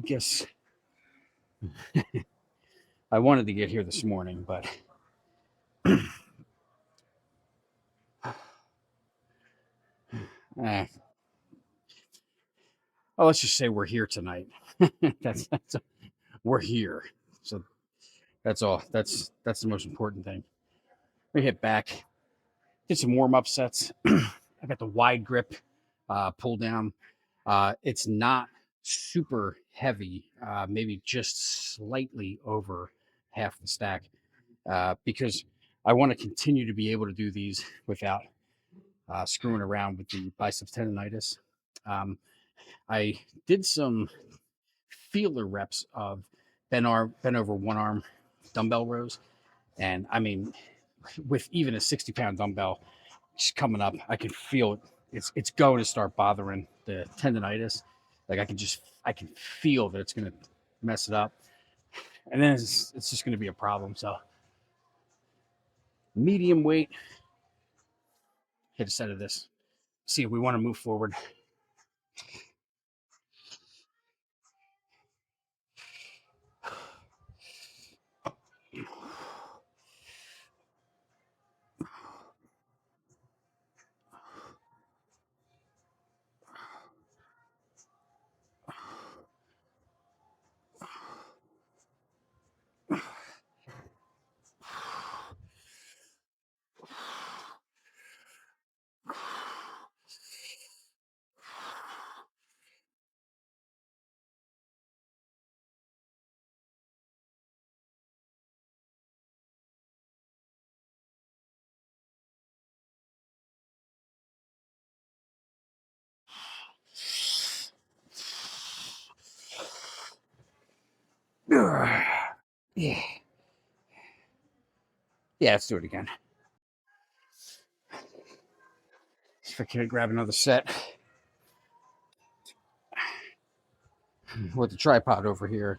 guess I wanted to get here this morning, but eh, oh, let's just say we're here tonight. that's we're here, so that's all. That's the most important thing. We hit back, did some warm up sets. I got the wide grip pull down. It's not super heavy, maybe just slightly over half the stack, because I want to continue to be able to do these without screwing around with the biceps tendonitis. Um, I did some feeler reps of bent over one arm dumbbell rows, and I mean, with even a 60-pound dumbbell just coming up, I can feel it. It's going to start bothering the tendonitis. Like I can feel that it's going to mess it up, and then it's just going to be a problem. So medium weight, hit a set of this. See if we want to move forward. Yeah. Yeah, let's do it again. If I can grab another set with the tripod over here.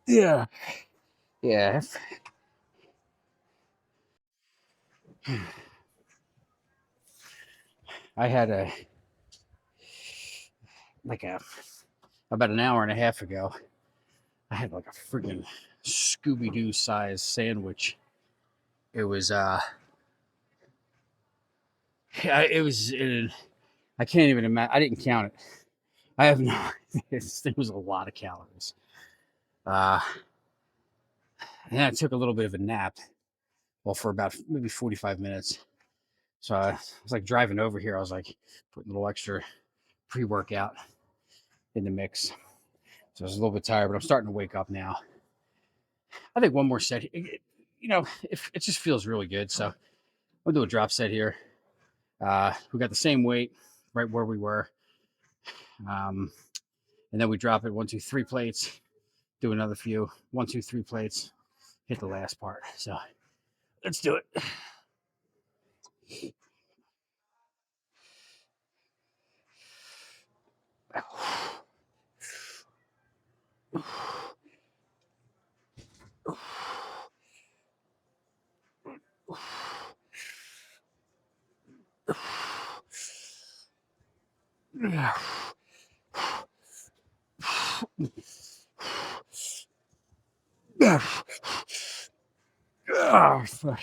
Yeah. Yeah. I had like a about an hour and a half ago. I had like a freaking Scooby Doo size sandwich. It was yeah, I can't even imagine. I didn't count it. I have no. It was a lot of calories. Uh, and I took a little bit of a nap. Well, for about maybe 45 minutes. So I was like driving over here. I was like putting a little extra pre-workout in the mix. So I was a little bit tired, but I'm starting to wake up now. I think one more set. If it just feels really good. So I'll do a drop set here. We got the same weight right where we were. Um, and then we drop it 1, 2, 3 plates, do another few 1, 2, 3 plates, hit the last part. So let's do it. Oh, fuck.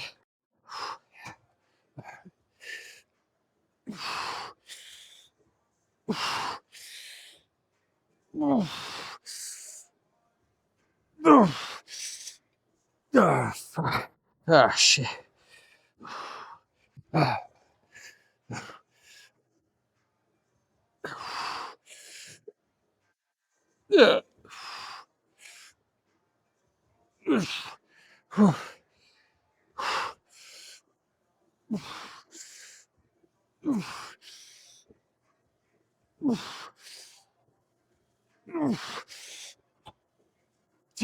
Oh, fuck. Oh, shit. Ah. Yeah.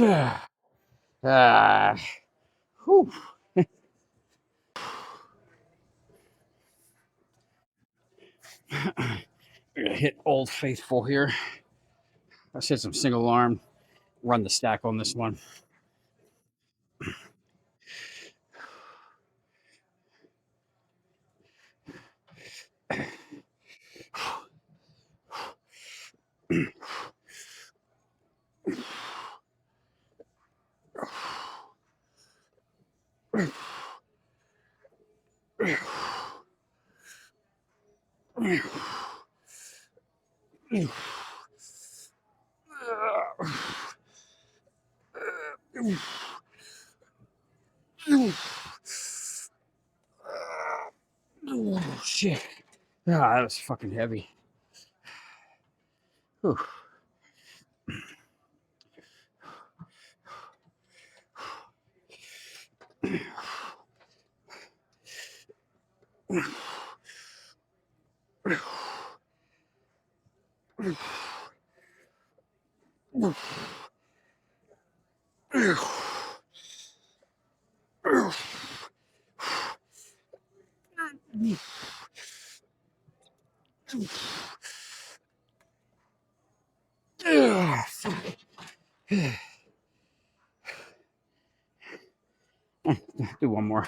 Ah, whew. We're gonna hit Old Faithful here. Let's hit some single arm. Run the stack on this one. Oh shit. Ah, that was fucking heavy. Whew. Do one more.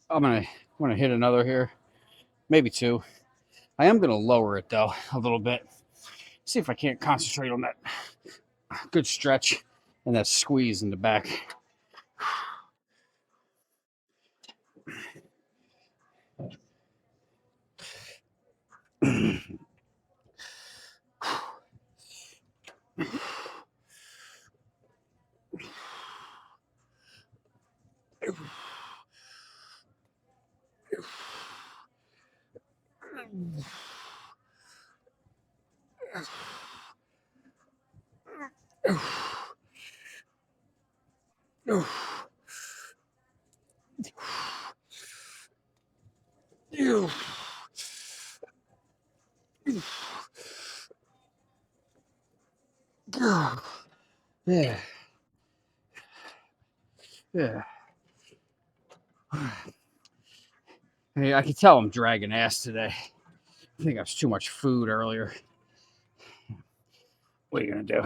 I'm gonna hit another here, maybe two. I am gonna lower it though a little bit. See if I can't concentrate on that good stretch and that squeeze in the back. Yeah. Yeah. Hey, I can tell I'm dragging ass today. I think I was too much food earlier. What are you gonna do?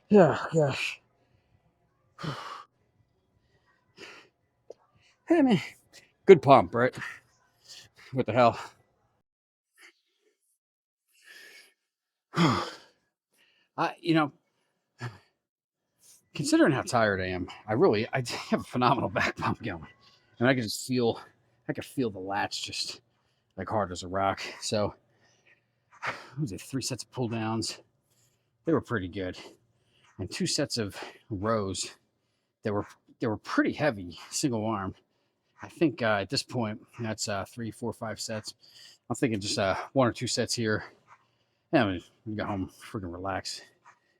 Yeah, gosh. Hey man, good pump, right? What the hell? You know, considering how tired I am, I have a phenomenal back pump going, and I can just feel, I can feel the lats just like hard as a rock. So, what was it? 3 sets of pull downs. They were pretty good, and 2 sets of rows. They were they were pretty heavy, single arm. I think at this point that's 3, 4, 5 sets. I'm thinking just 1 or 2 sets here. Yeah, I'm gonna go home, freaking relax,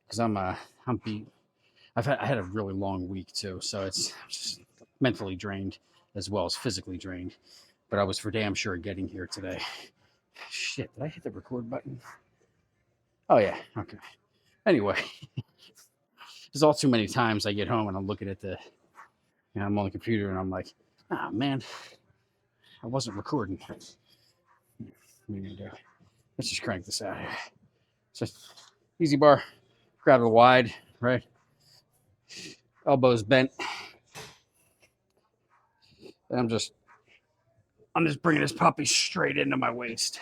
because I'm beat. I had a really long week too, so it's just mentally drained as well as physically drained. But I was for damn sure getting here today. Shit, did I hit the record button? Oh yeah, okay. Anyway, there's all too many times I get home and I'm looking at I'm on the computer and I'm like, ah man, I wasn't recording. What are you gonna do? Let's just crank this out here. Just easy bar, grab it wide, right? Elbows bent. And I'm just bringing this puppy straight into my waist.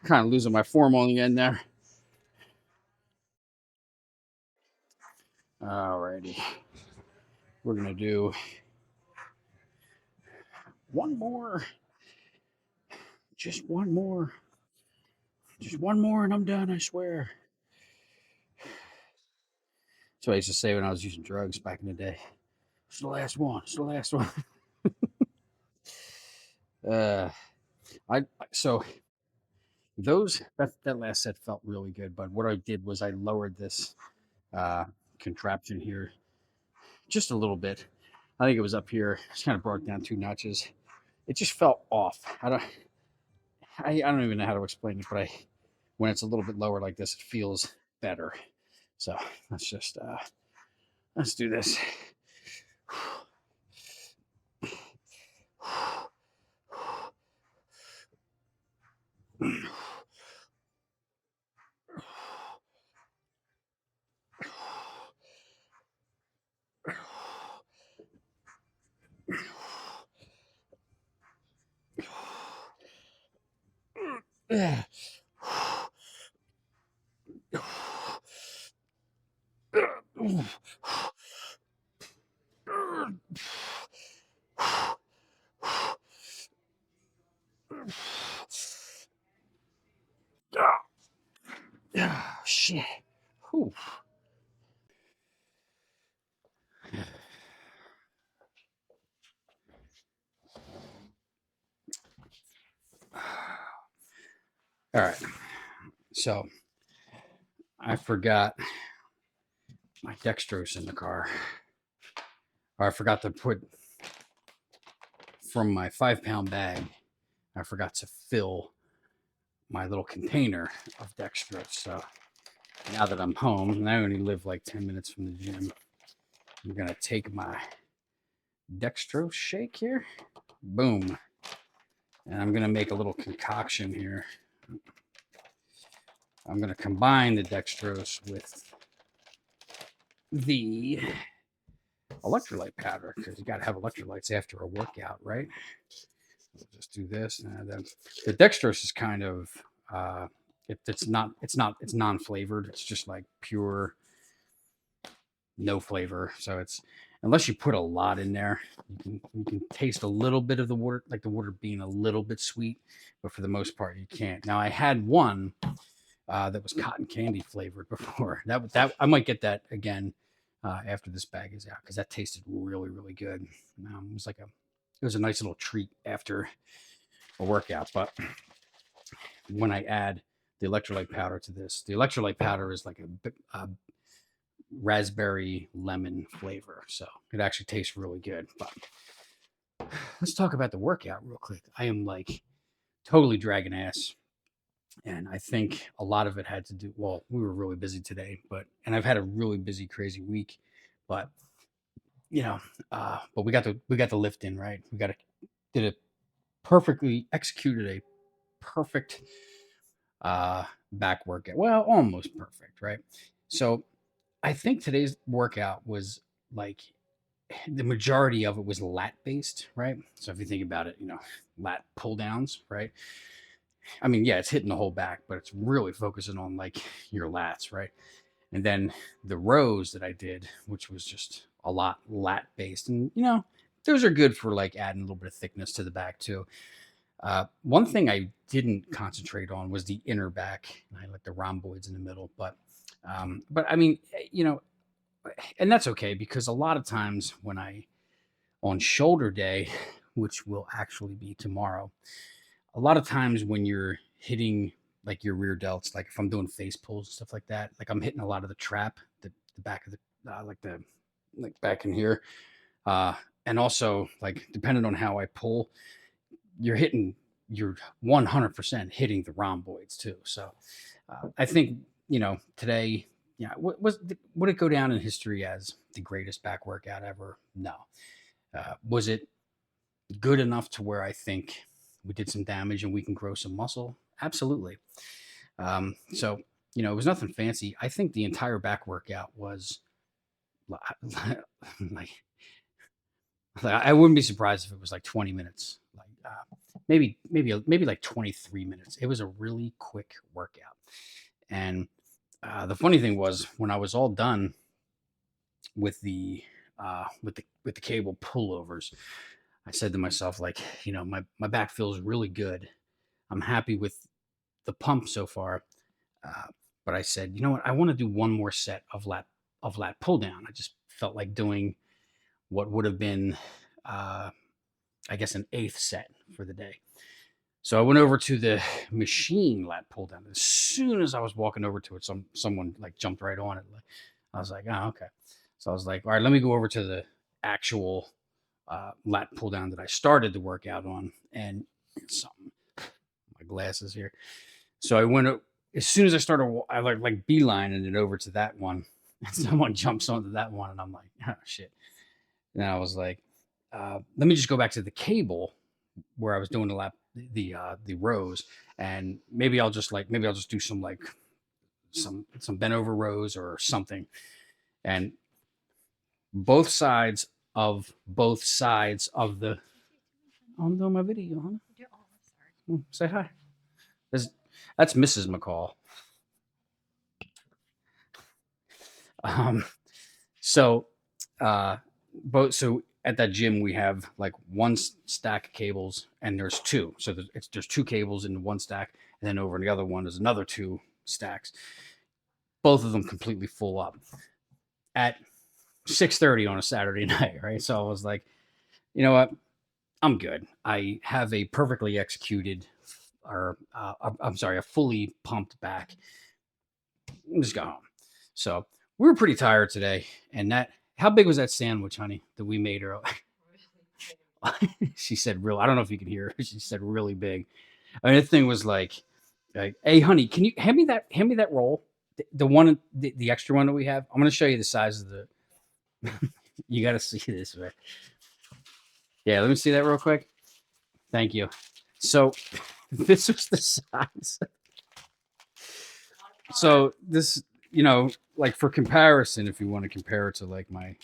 Kind of losing my form on the end there. Alrighty. We're going to do one more. Just one more. Just one more and I'm done, I swear. That's what I used to say when I was using drugs back in the day. It's the last one. It's the last one. uh, so that last set felt really good, but what I did was I lowered this uh, contraption here just a little bit. I think it was up here. It's kind of brought it down 2 notches. It just felt off. I don't even know how to explain it, but when it's a little bit lower like this, it feels better. So let's do this. Shit. Whew. All right. So I forgot my dextrose in the car. Or I forgot to put from my 5 pound bag, I forgot to fill my little container of dextrose. So now that I'm home, and I only live like 10 minutes from the gym, I'm going to take my dextrose shake here. Boom. And I'm going to make a little concoction here. I'm going to combine the dextrose with the electrolyte powder because you got to have electrolytes after a workout, right? We'll just do this. And then the dextrose is kind of, it's non-flavored. It's just like pure, no flavor. So it's, unless you put a lot in there, you can taste a little bit of the water, like the water being a little bit sweet, but for the most part, you can't. Now I had one that was cotton candy flavored before. That I might get that again after this bag is out because that tasted really really good. It was a nice little treat after a workout. But when I add the electrolyte powder to this, the electrolyte powder is like a raspberry lemon flavor, so it actually tastes really good. But let's talk about the workout real quick. I am like totally dragging ass. And I think a lot of it had to do, well, we were really busy today, and I've had a really busy, crazy week, but but we got the lift in, right? Did a perfectly executed a perfect back workout. Well, almost perfect, right? So I think today's workout was like the majority of it was lat based, right? So if you think about it, lat pull downs, right? I mean, yeah, it's hitting the whole back, but it's really focusing on like your lats, right? And then the rows that I did, which was just a lot lat based, and those are good for like adding a little bit of thickness to the back too. One thing I didn't concentrate on was the inner back. I like the rhomboids in the middle, but I mean, and that's okay because a lot of times when on shoulder day, which will actually be tomorrow, a lot of times when you're hitting like your rear delts, like if I'm doing face pulls and stuff like that, like I'm hitting a lot of the trap, the back of like back in here, and also like depending on how I pull, you're 100% hitting the rhomboids too. So I think today, would it go down in history as the greatest back workout ever? No. Was it good enough to where I think we did some damage and we can grow some muscle? Absolutely. So, it was nothing fancy. I think the entire back workout was like, I wouldn't be surprised if it was like 20 minutes, like maybe like 23 minutes. It was a really quick workout. And the funny thing was when I was all done with the cable pullovers, I said to myself, like, my back feels really good. I'm happy with the pump so far. Uh, but I said, you know what? I want to do one more set of lat pull down. I just felt like doing what would have been, uh, I guess, an eighth set for the day. So I went over to the machine lat pull down. As soon as I was walking over to it, someone like jumped right on it. I was like, oh, okay. So I was like, all right, let me go over to the actual lat pull down that I started the workout on, and something. My glasses here. So I went as soon as I started. I like beelining it over to that one, and someone jumps onto that one, and I'm like, oh shit. And I was like, let me just go back to the cable where I was doing the rows, and maybe I'll just do some like some bent over rows or something, and both sides of the. I'm doing my video, huh? Say hi. That's Mrs. McCall. Um, so, so at that gym we have like one stack of cables, and there's two. So there's two cables in one stack, and then over in the other one is another two stacks. Both of them completely full up at 6:30 on a Saturday night, right? So I was like, you know what? I'm good. I have a perfectly executed, or I'm sorry, a fully pumped back. Just go home. So we were pretty tired today, and how big was that sandwich, honey, that we made her? She said, "Real." I don't know if you can hear her. She said, "Really big." I mean, the thing was like, "Hey, honey, can you hand me that roll? The one, the extra one that we have. I'm going to show you the size of the. You got to see this, right? Yeah, let me see that real quick. Thank you. So, this was the size. So this, like for comparison, if you want to compare it to like my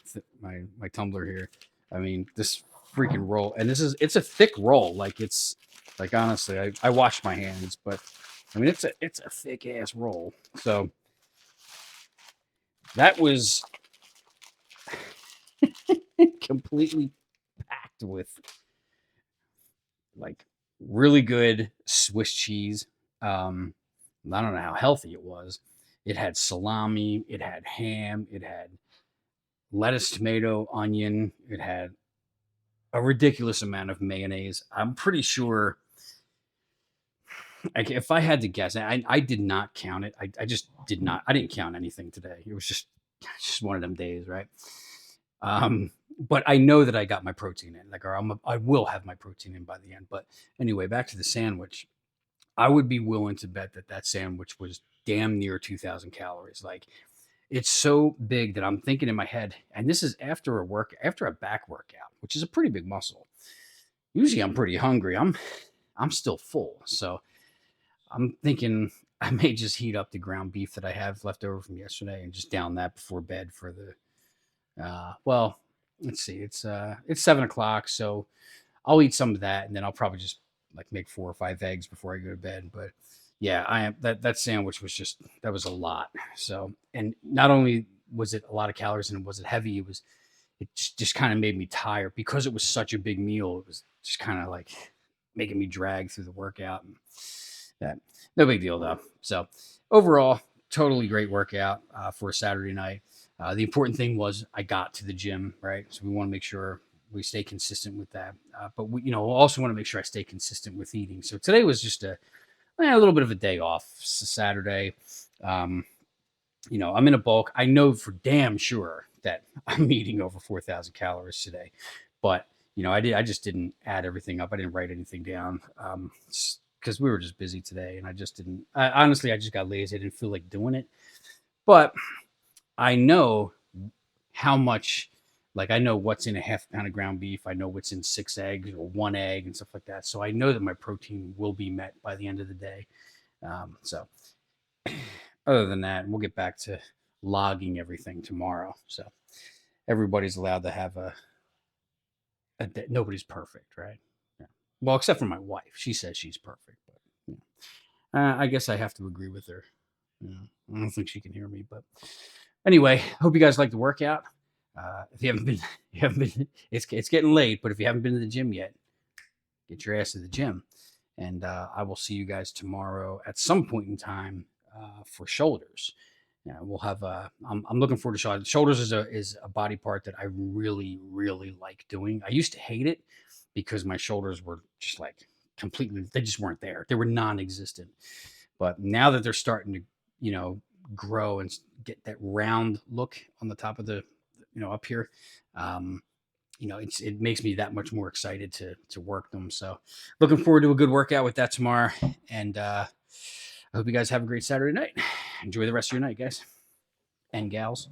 tumbler here, I mean this freaking roll, and it's a thick roll. Like it's like honestly, I wash my hands, but I mean it's a thick ass roll. So that was completely packed with like really good Swiss cheese. I don't know how healthy it was. It had salami, it had ham, it had lettuce, tomato, onion. It had a ridiculous amount of mayonnaise. I'm pretty sure, like, if I had to guess, I did not count it. I just did not. I didn't count anything today. It was just one of them days, right? But I know that I got my protein in. Like, or I will have my protein in by the end. But anyway, back to the sandwich. I would be willing to bet that sandwich was damn near 2,000 calories. Like, it's so big that I'm thinking in my head, and this is after a back workout, which is a pretty big muscle. Usually I'm pretty hungry. I'm still full. So I'm thinking I may just heat up the ground beef that I have left over from yesterday and just down that before bed for the well, let's see, it's 7 o'clock, so I'll eat some of that, and then I'll probably just like make 4 or 5 eggs before I go to bed. But yeah, I am that sandwich was that was a lot. So, and not only was it a lot of calories and was it heavy, it just kind of made me tired because it was such a big meal. It was just kind of like making me drag through the workout. And that no big deal though. So overall, totally great workout for a Saturday night. The important thing was I got to the gym, right? So we want to make sure we stay consistent with that. But we, also want to make sure I stay consistent with eating. So today was just a little bit of a day off. It's a Saturday. I'm in a bulk. I know for damn sure that I'm eating over 4,000 calories today, but I just didn't add everything up. I didn't write anything down because we were just busy today, and I just didn't. Honestly, I just got lazy. I didn't feel like doing it, but I know how much Like I know what's in a half pound of ground beef. I know what's in 6 eggs or 1 egg and stuff like that. So I know that my protein will be met by the end of the day. So other than that, we'll get back to logging everything tomorrow. So everybody's allowed to have a day. Nobody's perfect, right? Yeah. Well, except for my wife. She says she's perfect, but I guess I have to agree with her. I don't think she can hear me, but anyway, hope you guys like the workout. If you haven't been, it's getting late, but if you haven't been to the gym yet, get your ass to the gym. And I will see you guys tomorrow at some point in time for shoulders. Yeah, we'll have. I'm looking forward to shoulders. Shoulders is a body part that I really like doing. I used to hate it because my shoulders were just like completely. They just weren't there. They were non-existent. But now that they're starting to, grow and get that round look on the top of the, up here, um, it makes me that much more excited to work them. So looking forward to a good workout with that tomorrow. And I hope you guys have a great Saturday night. Enjoy the rest of your night, guys and gals.